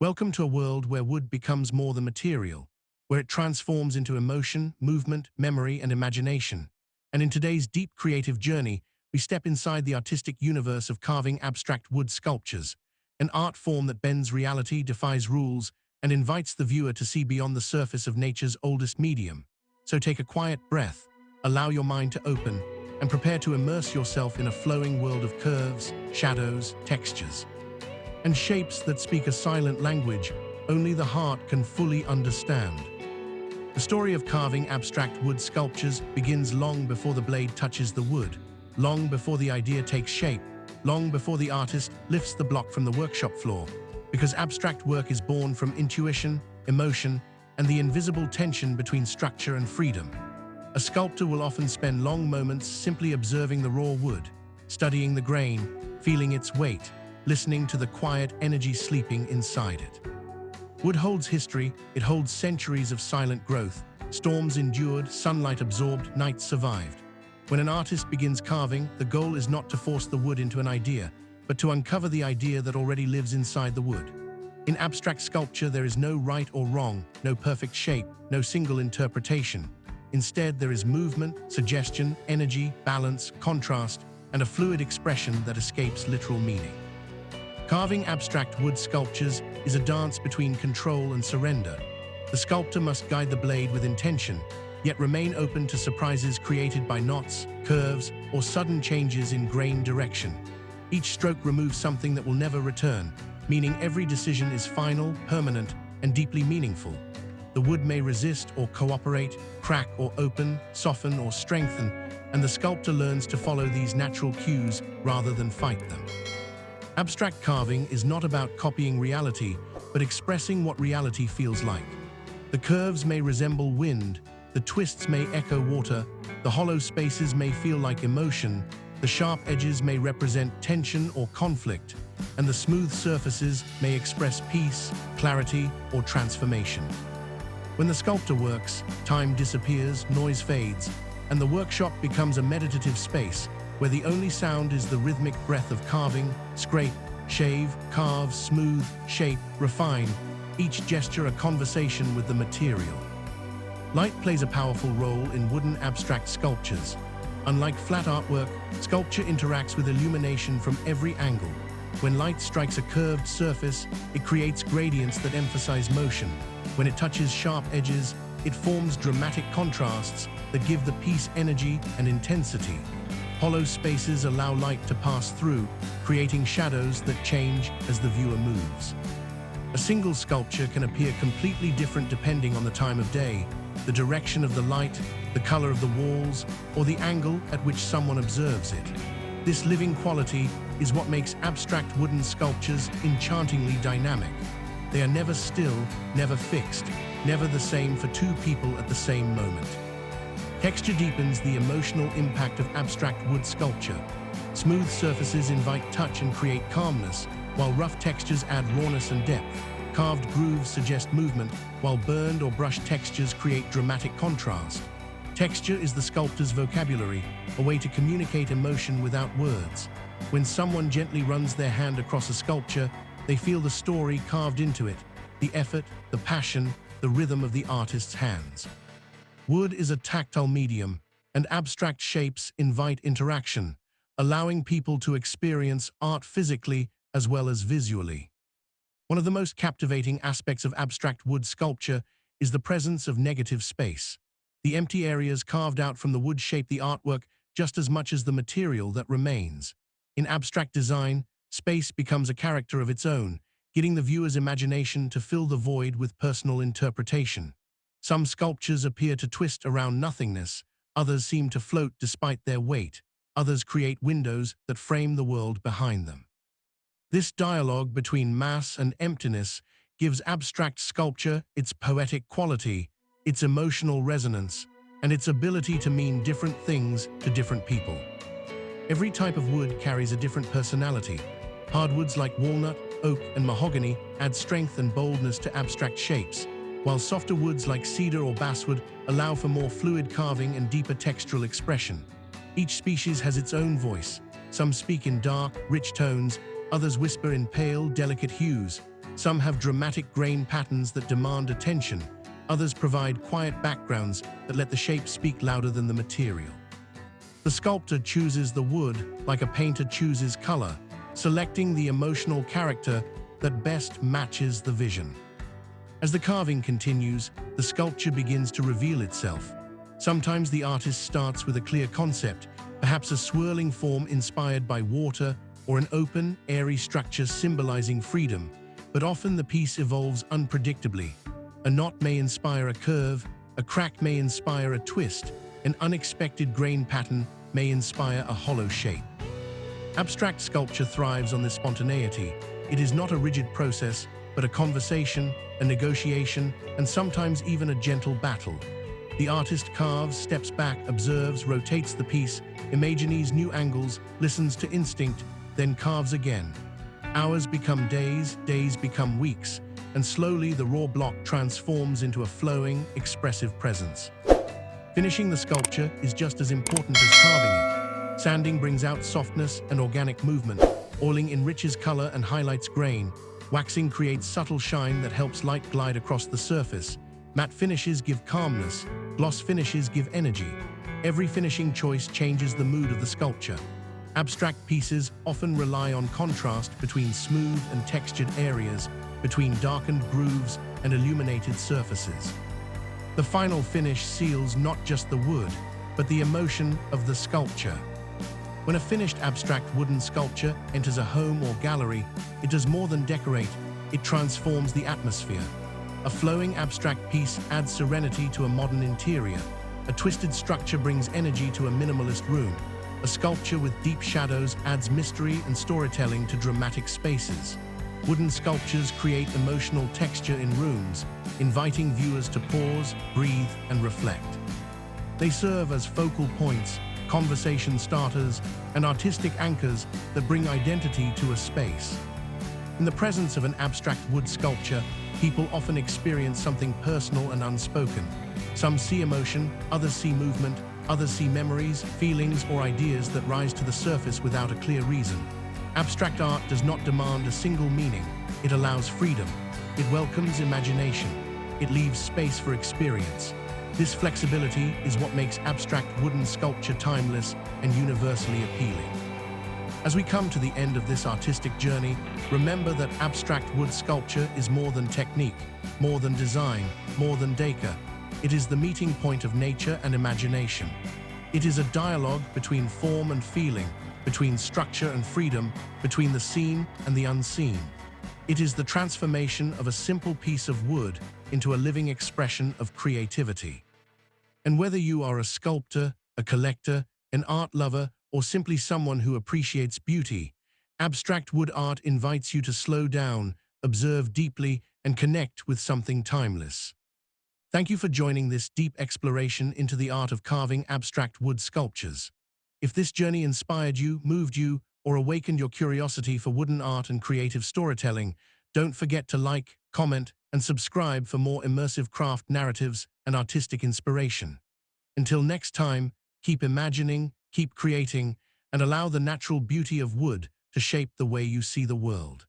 Welcome to a world where wood becomes more than material, where it transforms into emotion, movement, memory, and imagination. And in today's deep creative journey, we step inside the artistic universe of carving abstract wood sculptures, an art form that bends reality, defies rules, and invites the viewer to see beyond the surface of nature's oldest medium. So take a quiet breath, allow your mind to open, and prepare to immerse yourself in a flowing world of curves, shadows, textures, and shapes that speak a silent language only the heart can fully understand. The story of carving abstract wood sculptures begins long before the blade touches the wood, long before the idea takes shape, long before the artist lifts the block from the workshop floor, because abstract work is born from intuition, emotion, and the invisible tension between structure and freedom. A sculptor will often spend long moments simply observing the raw wood, studying the grain, feeling its weight, listening to the quiet energy sleeping inside it. Wood holds history, it holds centuries of silent growth, storms endured, sunlight absorbed, nights survived. When an artist begins carving, the goal is not to force the wood into an idea, but to uncover the idea that already lives inside the wood. In abstract sculpture, there is no right or wrong, no perfect shape, no single interpretation. Instead, there is movement, suggestion, energy, balance, contrast, and a fluid expression that escapes literal meaning. Carving abstract wood sculptures is a dance between control and surrender. The sculptor must guide the blade with intention, yet remain open to surprises created by knots, curves, or sudden changes in grain direction. Each stroke removes something that will never return, meaning every decision is final, permanent, and deeply meaningful. The wood may resist or cooperate, crack or open, soften or strengthen, and the sculptor learns to follow these natural cues rather than fight them. Abstract carving is not about copying reality, but expressing what reality feels like. The curves may resemble wind, the twists may echo water, the hollow spaces may feel like emotion, the sharp edges may represent tension or conflict, and the smooth surfaces may express peace, clarity, or transformation. When the sculptor works, time disappears, noise fades, and the workshop becomes a meditative space where the only sound is the rhythmic breath of carving, scrape, shave, carve, smooth, shape, refine, each gesture a conversation with the material. Light plays a powerful role in wooden abstract sculptures. Unlike flat artwork, sculpture interacts with illumination from every angle. When light strikes a curved surface, it creates gradients that emphasize motion. When it touches sharp edges, it forms dramatic contrasts that give the piece energy and intensity. Hollow spaces allow light to pass through, creating shadows that change as the viewer moves. A single sculpture can appear completely different depending on the time of day, the direction of the light, the color of the walls, or the angle at which someone observes it. This living quality is what makes abstract wooden sculptures enchantingly dynamic. They are never still, never fixed, never the same for two people at the same moment. Texture deepens the emotional impact of abstract wood sculpture. Smooth surfaces invite touch and create calmness, while rough textures add rawness and depth. Carved grooves suggest movement, while burned or brushed textures create dramatic contrast. Texture is the sculptor's vocabulary, a way to communicate emotion without words. When someone gently runs their hand across a sculpture, they feel the story carved into it, the effort, the passion, the rhythm of the artist's hands. Wood is a tactile medium, and abstract shapes invite interaction, allowing people to experience art physically as well as visually. One of the most captivating aspects of abstract wood sculpture is the presence of negative space. The empty areas carved out from the wood shape the artwork just as much as the material that remains. In abstract design, space becomes a character of its own, getting the viewer's imagination to fill the void with personal interpretation. Some sculptures appear to twist around nothingness, others seem to float despite their weight, others create windows that frame the world behind them. This dialogue between mass and emptiness gives abstract sculpture its poetic quality, its emotional resonance, and its ability to mean different things to different people. Every type of wood carries a different personality. Hardwoods like walnut, oak, and mahogany add strength and boldness to abstract shapes, while softer woods like cedar or basswood allow for more fluid carving and deeper textural expression. Each species has its own voice. Some speak in dark, rich tones, others whisper in pale, delicate hues. Some have dramatic grain patterns that demand attention. Others provide quiet backgrounds that let the shape speak louder than the material. The sculptor chooses the wood like a painter chooses color, selecting the emotional character that best matches the vision. As the carving continues, the sculpture begins to reveal itself. Sometimes the artist starts with a clear concept, perhaps a swirling form inspired by water or an open, airy structure symbolizing freedom, but often the piece evolves unpredictably. A knot may inspire a curve, a crack may inspire a twist, an unexpected grain pattern may inspire a hollow shape. Abstract sculpture thrives on this spontaneity. It is not a rigid process, but a conversation, a negotiation, and sometimes even a gentle battle. The artist carves, steps back, observes, rotates the piece, imagines new angles, listens to instinct, then carves again. Hours become days, days become weeks, and slowly the raw block transforms into a flowing, expressive presence. Finishing the sculpture is just as important as carving it. Sanding brings out softness and organic movement. Oiling enriches color and highlights grain. Waxing creates subtle shine that helps light glide across the surface. Matte finishes give calmness. Gloss finishes give energy. Every finishing choice changes the mood of the sculpture. Abstract pieces often rely on contrast between smooth and textured areas, between darkened grooves and illuminated surfaces. The final finish seals not just the wood, but the emotion of the sculpture. When a finished abstract wooden sculpture enters a home or gallery, it does more than decorate, it transforms the atmosphere. A flowing abstract piece adds serenity to a modern interior. A twisted structure brings energy to a minimalist room. A sculpture with deep shadows adds mystery and storytelling to dramatic spaces. Wooden sculptures create emotional texture in rooms, inviting viewers to pause, breathe, and reflect. They serve as focal points, conversation starters, and artistic anchors that bring identity to a space. In the presence of an abstract wood sculpture, people often experience something personal and unspoken. Some see emotion, others see movement, others see memories, feelings, or ideas that rise to the surface without a clear reason. Abstract art does not demand a single meaning. It allows freedom. It welcomes imagination. It leaves space for experience. This flexibility is what makes abstract wooden sculpture timeless and universally appealing. As we come to the end of this artistic journey, remember that abstract wood sculpture is more than technique, more than design, more than decor. It is the meeting point of nature and imagination. It is a dialogue between form and feeling, between structure and freedom, between the seen and the unseen. It is the transformation of a simple piece of wood into a living expression of creativity. And whether you are a sculptor, a collector, an art lover, or simply someone who appreciates beauty, abstract wood art invites you to slow down, observe deeply, and connect with something timeless. Thank you for joining this deep exploration into the art of carving abstract wood sculptures. If this journey inspired you, moved you, or awakened your curiosity for wooden art and creative storytelling, don't forget to like, comment, and subscribe for more immersive craft narratives and artistic inspiration. Until next time, keep imagining, keep creating, and allow the natural beauty of wood to shape the way you see the world.